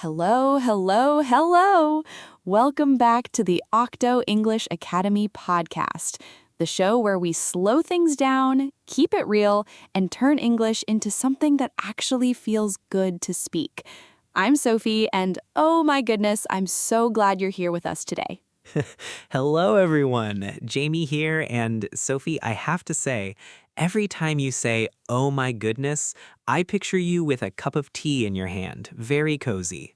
Hello, hello, hello. Welcome back to the Octo English Academy podcast, the show where we slow things down, keep it real, and turn English into something that actually feels good to speak. I'm Sophie, and oh my goodness, I'm so glad you're here with us today. Hello, everyone. Jamie here, and Sophie, I have to say, every time you say, oh my goodness, I picture you with a cup of tea in your hand. Very cozy.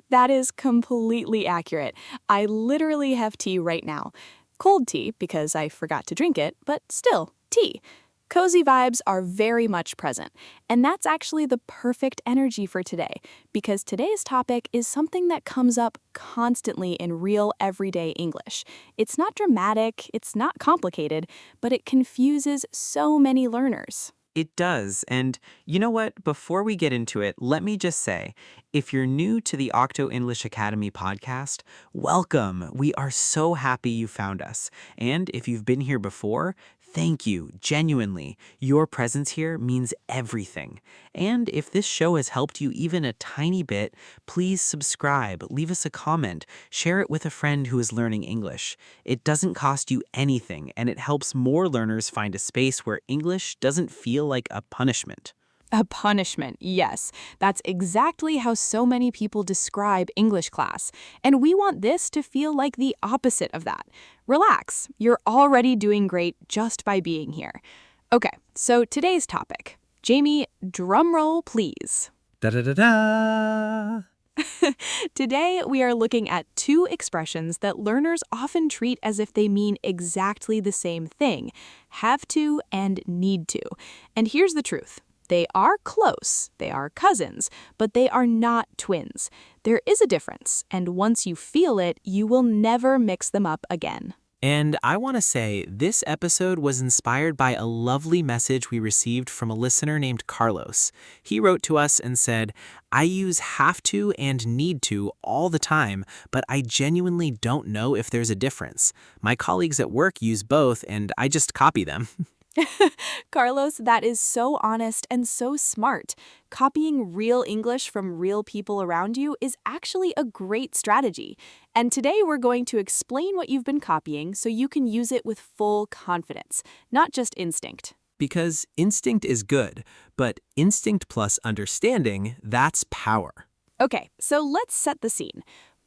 That is completely accurate. I literally have tea right now. Cold tea, because I forgot to drink it, but still, tea. Cozy vibes are very much present, and that's actually the perfect energy for today, because today's topic is something that comes up constantly in real everyday English. It's not dramatic, it's not complicated, but it confuses so many learners. It does, and you know what? Before we get into it, let me just say, if you're new to the Octo English Academy podcast, welcome. We are so happy you found us. And if you've been here before, thank you, genuinely. Your presence here means everything. And if this show has helped you even a tiny bit, please subscribe, leave us a comment, share it with a friend who is learning English. It doesn't cost you anything, and it helps more learners find a space where English doesn't feel like a punishment. A punishment, yes. That's exactly how so many people describe English class. And we want this to feel like the opposite of that. Relax, you're already doing great just by being here. Okay, so today's topic. Jamie, drum roll, please. Da-da-da-da! Today, we are looking at two expressions that learners often treat as if they mean exactly the same thing, have to and need to. And here's the truth. They are close, they are cousins, but they are not twins. There is a difference, and once you feel it, you will never mix them up again. And I want to say this episode was inspired by a lovely message we received from a listener named Carlos. He wrote to us and said, I use have to and need to all the time, but I genuinely don't know if there's a difference. My colleagues at work use both, and I just copy them. Carlos, that is so honest and so smart. Copying real English from real people around you is actually a great strategy. And today we're going to explain what you've been copying so you can use it with full confidence, not just instinct. Because instinct is good, but instinct plus understanding, that's power. Okay, so let's set the scene.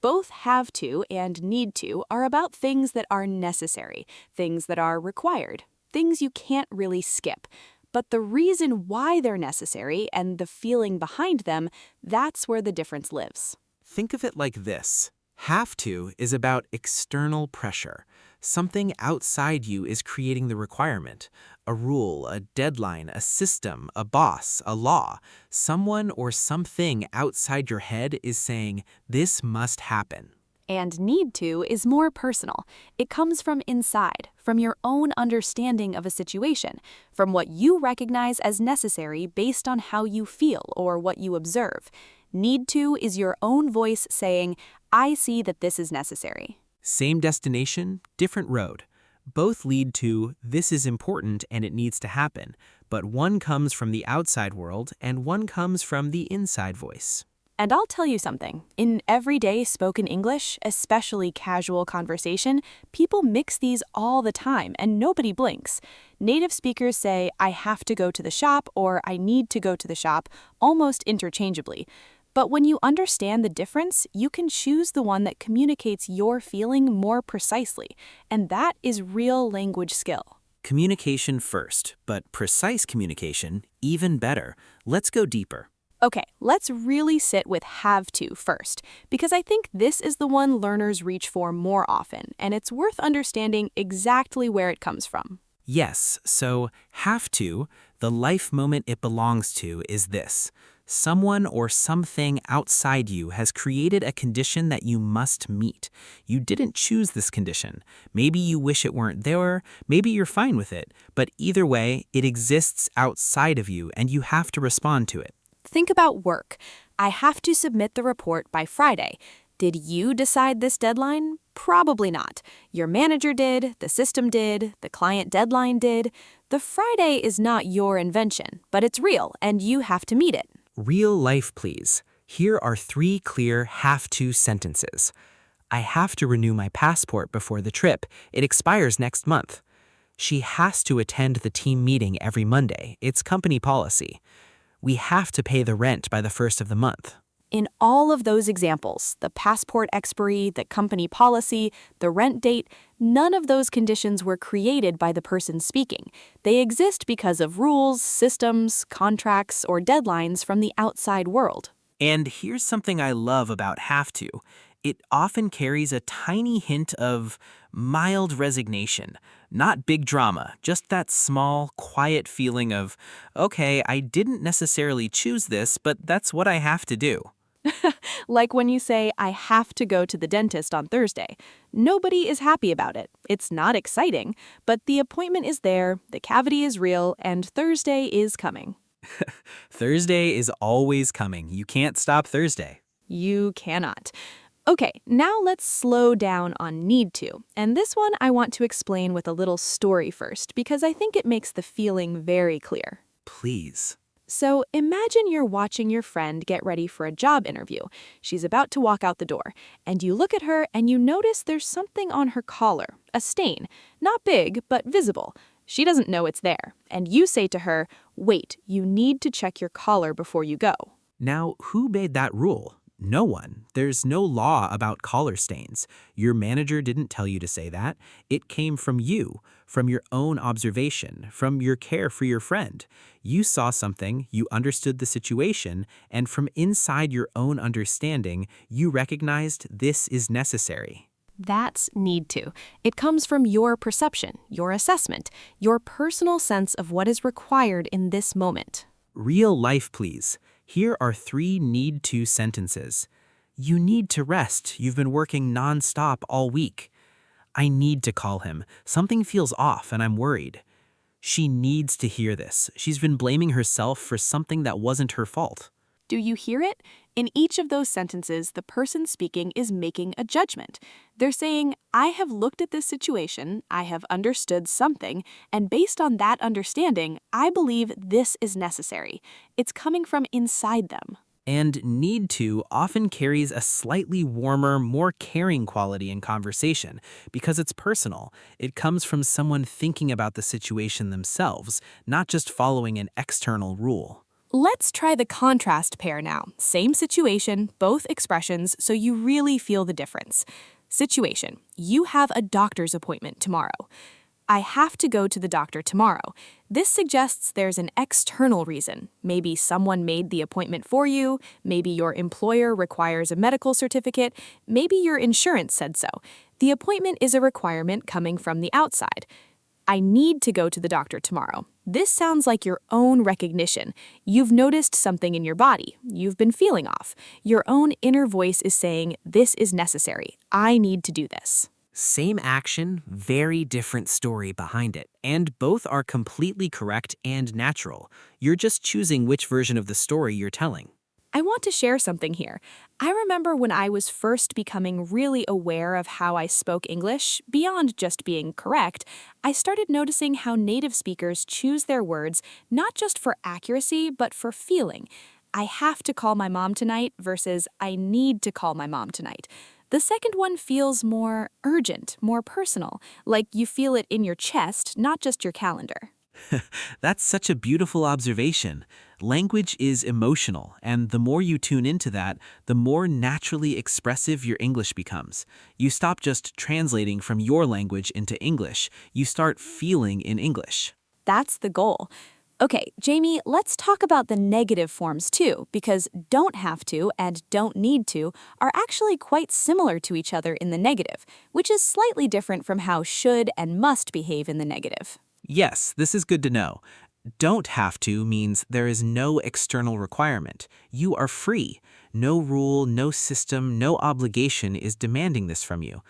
Both have to and need to are about things that are necessary, things that are required. Things you can't really skip. But the reason why they're necessary and the feeling behind them, that's where the difference lives. Think of it like this. Have to is about external pressure. Something outside you is creating the requirement. A rule, a deadline, a system, a boss, a law. Someone or something outside your head is saying, this must happen. And need to is more personal. It comes from inside, from your own understanding of a situation, from what you recognize as necessary based on how you feel or what you observe. Need to is your own voice saying, I see that this is necessary. Same destination, different road. Both lead to this is important and it needs to happen, but one comes from the outside world and one comes from the inside voice. And I'll tell you something, in everyday spoken English, especially casual conversation, people mix these all the time and nobody blinks. Native speakers say, I have to go to the shop or I need to go to the shop almost interchangeably. But when you understand the difference, you can choose the one that communicates your feeling more precisely. And that is real language skill. Communication first, but precise communication even better. Let's go deeper. Okay, let's really sit with have to first, because I think this is the one learners reach for more often, and it's worth understanding exactly where it comes from. Yes, so have to, the life moment it belongs to is this. Someone or something outside you has created a condition that you must meet. You didn't choose this condition. Maybe you wish it weren't there, maybe you're fine with it, but either way, it exists outside of you and you have to respond to it. Think about work. I have to submit the report by Friday. Did you decide this deadline? Probably not. Your manager did, the system did, the client deadline did. The Friday is not your invention, but it's real and you have to meet it. Real life, please. Here are 3 clear have-to sentences. I have to renew my passport before the trip. It expires next month. She has to attend the team meeting every Monday. It's company policy. We have to pay the rent by the first of the month. In all of those examples, the passport expiry, the company policy, the rent date, none of those conditions were created by the person speaking. They exist because of rules, systems, contracts, or deadlines from the outside world. And here's something I love about have to. It often carries a tiny hint of mild resignation. Not big drama, just that small, quiet feeling of, okay, I didn't necessarily choose this, but that's what I have to do. Like when you say, I have to go to the dentist on Thursday. Nobody is happy about it. It's not exciting, but the appointment is there, the cavity is real, and Thursday is coming. Thursday is always coming. You can't stop Thursday. You cannot. Okay, now let's slow down on need to. And this one I want to explain with a little story first, because I think it makes the feeling very clear. Please. So imagine you're watching your friend get ready for a job interview. She's about to walk out the door, and you look at her and you notice there's something on her collar, a stain. Not big, but visible. She doesn't know it's there, and you say to her, wait, you need to check your collar before you go. Now, who made that rule? No one. There's no law about collar stains. Your manager didn't tell you to say that. It came from you, from your own observation, from your care for your friend. You saw something, you understood the situation, and from inside your own understanding, you recognized this is necessary. That's need to. It comes from your perception, your assessment, your personal sense of what is required in this moment. Real life, please. Here are 3 need to sentences. You need to rest. You've been working nonstop all week. I need to call him. Something feels off and I'm worried. She needs to hear this. She's been blaming herself for something that wasn't her fault. Do you hear it? In each of those sentences, the person speaking is making a judgment. They're saying, I have looked at this situation, I have understood something, and based on that understanding, I believe this is necessary. It's coming from inside them. And need to often carries a slightly warmer, more caring quality in conversation because it's personal. It comes from someone thinking about the situation themselves, not just following an external rule. Let's try the contrast pair now. Same situation, both expressions, so you really feel the difference. Situation: you have a doctor's appointment tomorrow. I have to go to the doctor tomorrow. This suggests there's an external reason. Maybe someone made the appointment for you, maybe your employer requires a medical certificate, maybe your insurance said so. The appointment is a requirement coming from the outside. I need to go to the doctor tomorrow. This sounds like your own recognition. You've noticed something in your body. You've been feeling off. Your own inner voice is saying, this is necessary. I need to do this. Same action, very different story behind it, and both are completely correct and natural. You're just choosing which version of the story you're telling. I want to share something here. I remember when I was first becoming really aware of how I spoke English, beyond just being correct, I started noticing how native speakers choose their words not just for accuracy, but for feeling. I have to call my mom tonight versus I need to call my mom tonight. The second one feels more urgent, more personal, like you feel it in your chest, not just your calendar. That's such a beautiful observation. Language is emotional, and the more you tune into that, the more naturally expressive your English becomes. You stop just translating from your language into English. You start feeling in English. That's the goal. Okay, Jamie, let's talk about the negative forms too, because don't have to and don't need to are actually quite similar to each other in the negative, which is slightly different from how should and must behave in the negative. Yes, this is good to know. Don't have to means there is no external requirement. You are free. No rule, no system, no obligation is demanding this from you.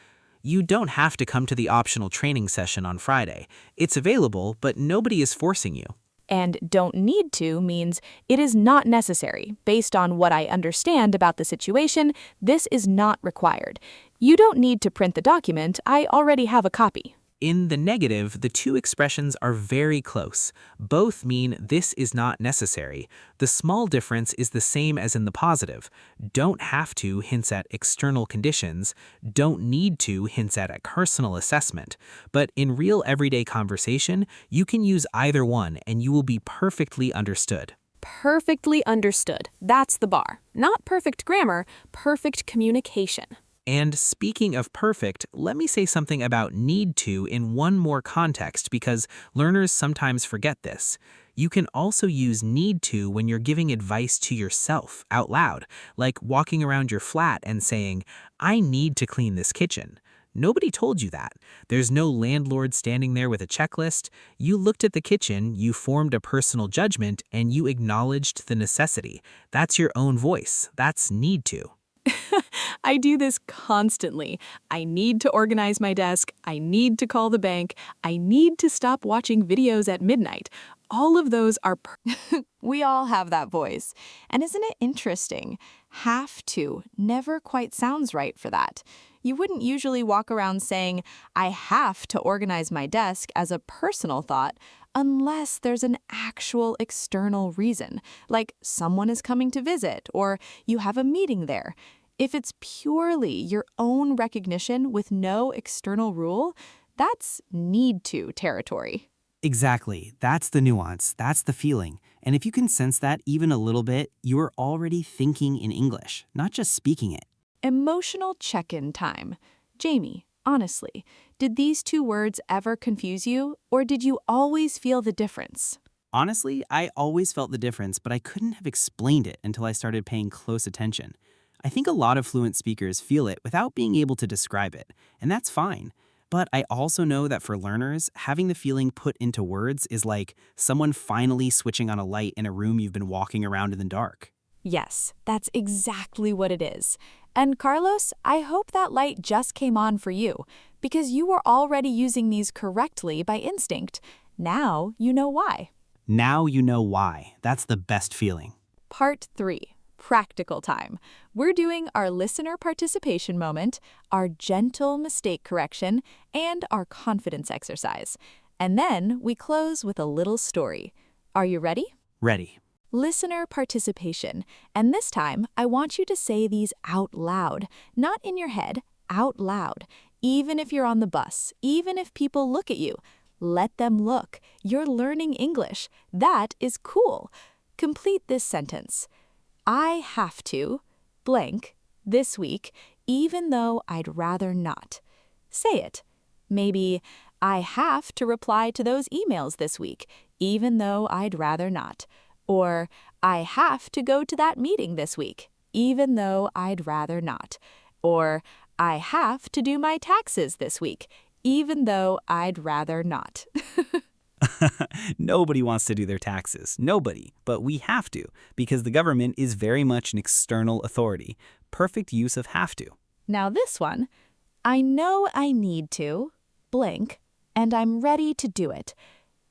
You don't have to come to the optional training session on Friday. It's available, but nobody is forcing you. And don't need to means it is not necessary. Based on what I understand about the situation, this is not required. You don't need to print the document. I already have a copy. In the negative, the two expressions are very close. Both mean this is not necessary. The small difference is the same as in the positive. Don't have to hints at external conditions. Don't need to hints at a personal assessment. But in real everyday conversation, you can use either one and you will be perfectly understood. Perfectly understood. That's the bar. Not perfect grammar, perfect communication. And speaking of perfect, let me say something about need to in one more context because learners sometimes forget this. You can also use need to when you're giving advice to yourself out loud, like walking around your flat and saying, "I need to clean this kitchen." Nobody told you that. There's no landlord standing there with a checklist. You looked at the kitchen, you formed a personal judgment, and you acknowledged the necessity. That's your own voice. That's need to. I do this constantly. I need to organize my desk. I need to call the bank. I need to stop watching videos at midnight. All of those are We all have that voice. And isn't it interesting? Have to never quite sounds right for that. You wouldn't usually walk around saying, "I have to organize my desk" as a personal thought, unless there's an actual external reason, like someone is coming to visit or you have a meeting there. If it's purely your own recognition with no external rule, that's need to territory. Exactly. That's the nuance. That's the feeling. And if you can sense that even a little bit, you are already thinking in English, not just speaking it. Emotional check-in time. Jamie, honestly, did these two words ever confuse you, or did you always feel the difference? Honestly, I always felt the difference, but I couldn't have explained it until I started paying close attention. I think a lot of fluent speakers feel it without being able to describe it, and that's fine. But I also know that for learners, having the feeling put into words is like someone finally switching on a light in a room you've been walking around in the dark. Yes, that's exactly what it is. And Carlos, I hope that light just came on for you, because you were already using these correctly by instinct. Now you know why. Now you know why. That's the best feeling. Part 3. Practical time. We're doing our listener participation moment, our gentle mistake correction, and our confidence exercise. And then we close with a little story. Are you ready? Ready. Listener participation. And this time, I want you to say these out loud, not in your head, out loud. Even if you're on the bus, even if people look at you, let them look. You're learning English. That is cool. Complete this sentence. I have to, blank, this week, even though I'd rather not. Say it. Maybe, I have to reply to those emails this week, even though I'd rather not. Or, I have to go to that meeting this week, even though I'd rather not. Or, I have to do my taxes this week, even though I'd rather not. Nobody wants to do their taxes. Nobody. But we have to, because the government is very much an external authority. Perfect use of have to. Now this one, I know I need to, blank, and I'm ready to do it.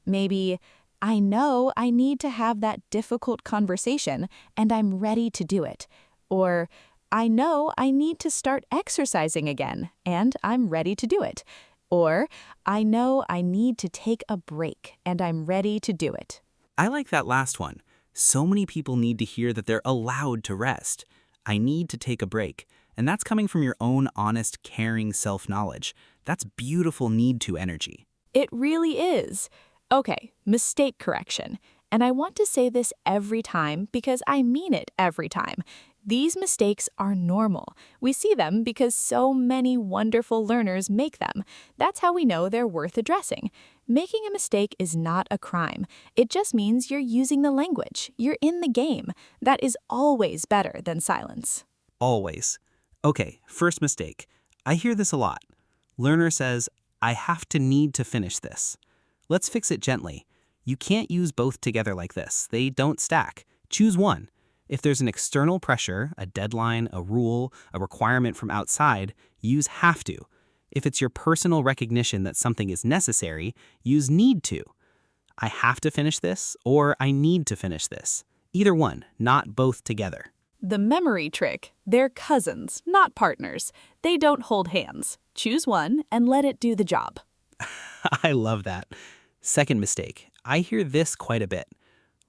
Maybe, I know I need to have that difficult conversation, and I'm ready to do it. Or, I know I need to start exercising again, and I'm ready to do it. Or, I know I need to take a break, and I'm ready to do it. I like that last one. So many people need to hear that they're allowed to rest. I need to take a break. And that's coming from your own honest, caring self-knowledge. That's beautiful need to energy. It really is. Okay, mistake correction. And I want to say this every time because I mean it every time. These mistakes are normal. We see them because so many wonderful learners make them. That's how we know they're worth addressing. Making a mistake is not a crime. It just means you're using the language. You're in the game. That is always better than silence. Always. Okay, first mistake. I hear this a lot. Learner says, I have to need to finish this. Let's fix it gently. You can't use both together like this. They don't stack. Choose one. If there's an external pressure, a deadline, a rule, a requirement from outside, use have to. If it's your personal recognition that something is necessary, use need to. I have to finish this, or I need to finish this. Either one, not both together. The memory trick. They're cousins, not partners. They don't hold hands. Choose one and let it do the job. I love that. Second mistake. I hear this quite a bit.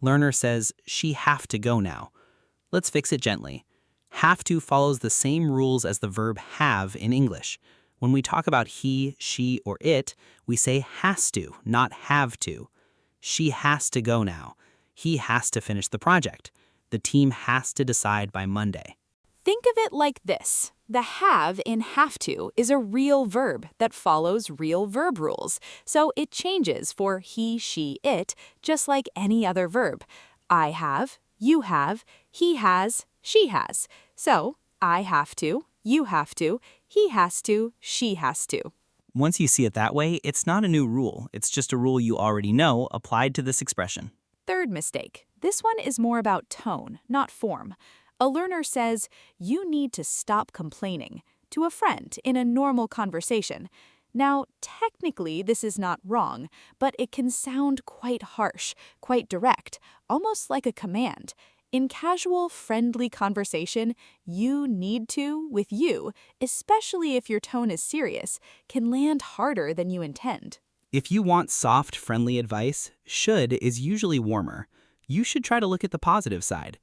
Learner says, she have to go now. Let's fix it gently. Have to follows the same rules as the verb have in English. When we talk about he, she, or it, we say has to, not have to. She has to go now. He has to finish the project. The team has to decide by Monday. Think of it like this. The have in have to is a real verb that follows real verb rules, so it changes for he, she, it, just like any other verb. I have, you have, he has, she has. So, I have to, you have to, he has to, she has to. Once you see it that way, it's not a new rule. It's just a rule you already know applied to this expression. Third mistake. This one is more about tone, not form. A learner says, you need to stop complaining to a friend in a normal conversation. Now, technically, this is not wrong, but it can sound quite harsh, quite direct, almost like a command. In casual, friendly conversation, you need to with you, especially if your tone is serious, can land harder than you intend. If you want soft, friendly advice, should is usually warmer. You should try to look at the positive side.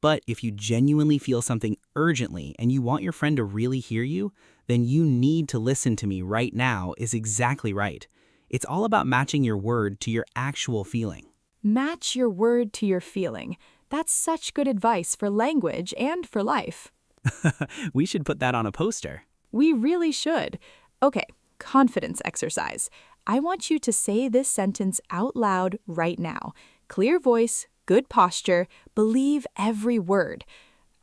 But if you genuinely feel something urgently and you want your friend to really hear you, then you need to listen to me right now is exactly right. It's all about matching your word to your actual feeling. Match your word to your feeling. That's such good advice for language and for life. We should put that on a poster. We really should. Okay, confidence exercise. I want you to say this sentence out loud right now. Clear voice, good posture, believe every word.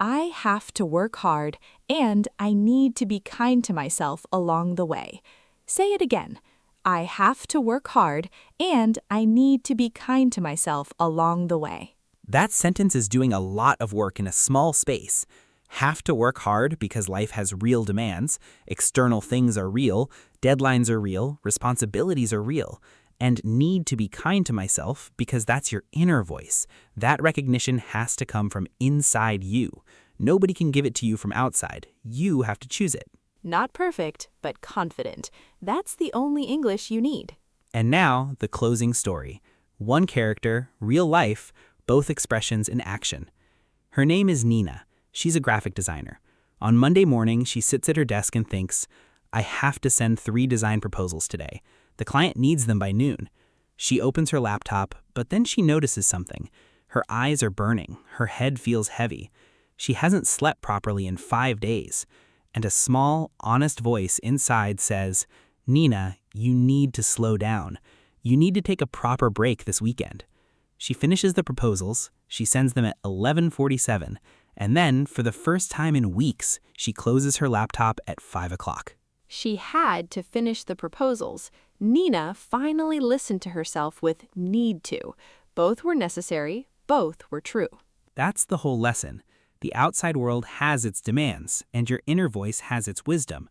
I have to work hard, and I need to be kind to myself along the way. Say it again. I have to work hard, and I need to be kind to myself along the way. That sentence is doing a lot of work in a small space. Have to work hard because life has real demands, external things are real, deadlines are real, responsibilities are real, and need to be kind to myself because that's your inner voice. That recognition has to come from inside you. Nobody can give it to you from outside. You have to choose it. Not perfect, but confident. That's the only English you need. And now, the closing story. One character, real life, both expressions in action. Her name is Nina. She's a graphic designer. On Monday morning, she sits at her desk and thinks, I have to send 3 design proposals today. The client needs them by noon. She opens her laptop, but then she notices something. Her eyes are burning. Her head feels heavy. She hasn't slept properly in 5 days. And a small, honest voice inside says, Nina, you need to slow down. You need to take a proper break this weekend. She finishes the proposals. She sends them at 11:47. And then, for the first time in weeks, she closes her laptop at 5 o'clock. She had to finish the proposals. Nina finally listened to herself with need to. Both were necessary, both were true. That's the whole lesson. The outside world has its demands, and your inner voice has its wisdom.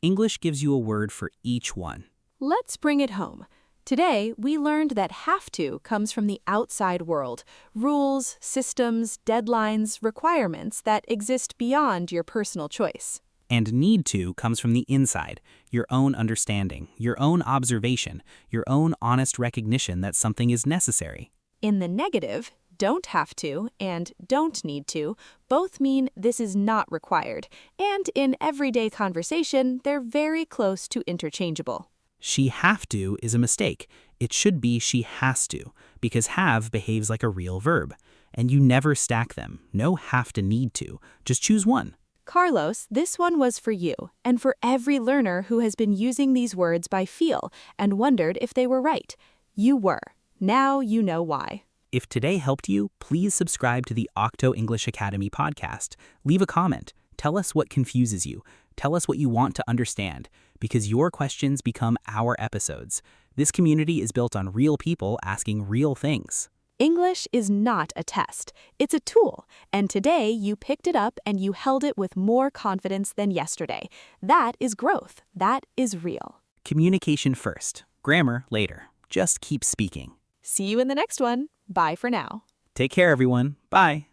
English gives you a word for each one. Let's bring it home. Today, we learned that have to comes from the outside world, rules, systems, deadlines, requirements that exist beyond your personal choice. And need to comes from the inside, your own understanding, your own observation, your own honest recognition that something is necessary. In the negative, don't have to and don't need to both mean this is not required, and in everyday conversation, they're very close to interchangeable. She have to is a mistake. It should be she has to, because have behaves like a real verb. And you never stack them. No have to need to. Just choose one. Carlos, this one was for you, and for every learner who has been using these words by feel and wondered if they were right. You were. Now you know why. If today helped you, please subscribe to the Octo English Academy podcast. Leave a comment. Tell us what confuses you. Tell us what you want to understand, because your questions become our episodes. This community is built on real people asking real things. English is not a test. It's a tool, and today you picked it up and you held it with more confidence than yesterday. That is growth. That is real. Communication first, grammar later. Just keep speaking. See you in the next one. Bye for now. Take care, everyone. Bye.